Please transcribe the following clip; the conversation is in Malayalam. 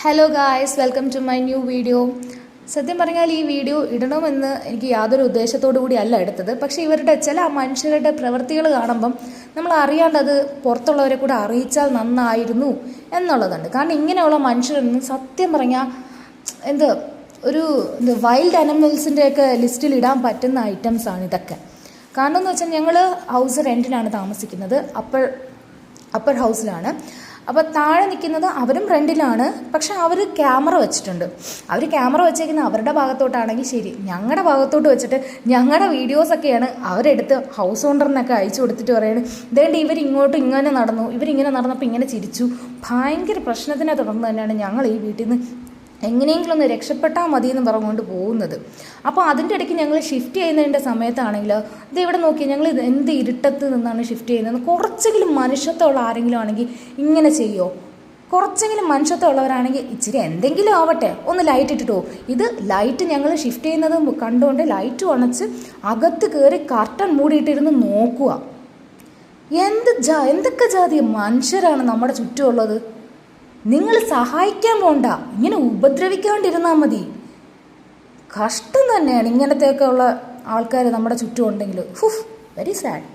Hello guys, welcome to my new video. സത്യം പറഞ്ഞാൽ ഈ വീഡിയോ ഇടണമെന്ന് എനിക്ക് യാതൊരു ഉദ്ദേശത്തോടു കൂടി അല്ല എടുത്തത്. പക്ഷേ ഇവരുടെ ചില മനുഷ്യരുടെ പ്രവൃത്തികൾ കാണുമ്പം നമ്മൾ അറിയാണ്ടത് പുറത്തുള്ളവരെ കൂടെ അറിയിച്ചാൽ നന്നായിരുന്നു എന്നുള്ളതുണ്ട്. കാരണം ഇങ്ങനെയുള്ള മനുഷ്യരൊന്നും സത്യം പറഞ്ഞാൽ ഒരു വൈൽഡ് അനിമൽസിൻ്റെയൊക്കെ ലിസ്റ്റിൽ ഇടാൻ പറ്റുന്ന ഐറ്റംസാണ് ഇതൊക്കെ. കാരണം എന്ന് വെച്ചാൽ ഞങ്ങൾ ഹൗസ് റെൻറ്റിനാണ് താമസിക്കുന്നത്, അപ്പർ ഹൗസിലാണ്. അപ്പോൾ താഴെ നിൽക്കുന്നത് അവരും റെൻറ്റിലാണ്. പക്ഷെ അവർ ക്യാമറ വെച്ചിട്ടുണ്ട്. അവർ ക്യാമറ വെച്ചേക്കുന്ന അവരുടെ ഭാഗത്തോട്ടാണെങ്കിൽ ശരി, ഞങ്ങളുടെ ഭാഗത്തോട്ട് വെച്ചിട്ട് ഞങ്ങളുടെ വീഡിയോസൊക്കെയാണ് അവരെടുത്ത് ഹൗസ് ഓണറിനൊക്കെ അയച്ചു കൊടുത്തിട്ട് പറയുന്നത്, ഇതേണ്ട ഇവരിങ്ങനെ നടന്നപ്പോൾ ഇങ്ങനെ ചിരിച്ചു. ഭയങ്കര പ്രശ്നത്തിനെ തുടർന്ന് തന്നെയാണ് ഞങ്ങൾ ഈ വീട്ടിൽ നിന്ന് എങ്ങനെയെങ്കിലും ഒന്ന് രക്ഷപ്പെട്ടാൽ മതി എന്ന് പറഞ്ഞുകൊണ്ട് പോകുന്നത്. അപ്പോൾ അതിൻ്റെ ഇടയ്ക്ക് ഞങ്ങൾ ഷിഫ്റ്റ് ചെയ്യുന്നതിൻ്റെ സമയത്താണെങ്കിൽ ഇത് ഇവിടെ നോക്കി, ഞങ്ങൾ എന്ത് ഇരുട്ടത്ത് നിന്നാണ് ഷിഫ്റ്റ് ചെയ്യുന്നത്. കുറച്ചെങ്കിലും മനുഷ്യത്വമുള്ള ആരെങ്കിലും ആണെങ്കിൽ ഇങ്ങനെ ചെയ്യുമോ? കുറച്ചെങ്കിലും മനുഷ്യത്വമുള്ളവരാണെങ്കിൽ ഇച്ചിരി എന്തെങ്കിലും ആവട്ടെ, ഒന്ന് ലൈറ്റ് ഇട്ടിട്ടോ. ഇത് ലൈറ്റ് ഞങ്ങൾ ഷിഫ്റ്റ് ചെയ്യുന്നത് കണ്ടുകൊണ്ട് ലൈറ്റ് അണച്ച് അകത്ത് കയറി കർട്ടൻ മൂടിയിട്ടിരുന്ന് നോക്കുക. എന്തൊക്കെ ജാതി മനുഷ്യരാണ് നമ്മുടെ ചുറ്റുമുള്ളത്. നിങ്ങൾ സഹായിക്കാൻ പോണ്ട, ഇങ്ങനെ ഉപദ്രവിക്കാണ്ടിരുന്നാൽ മതി. കഷ്ടം തന്നെയാണ് ഇങ്ങനത്തെയൊക്കെ ഉള്ള ആൾക്കാർ നമ്മുടെ ചുറ്റും ഉണ്ടെങ്കിൽ. Very sad.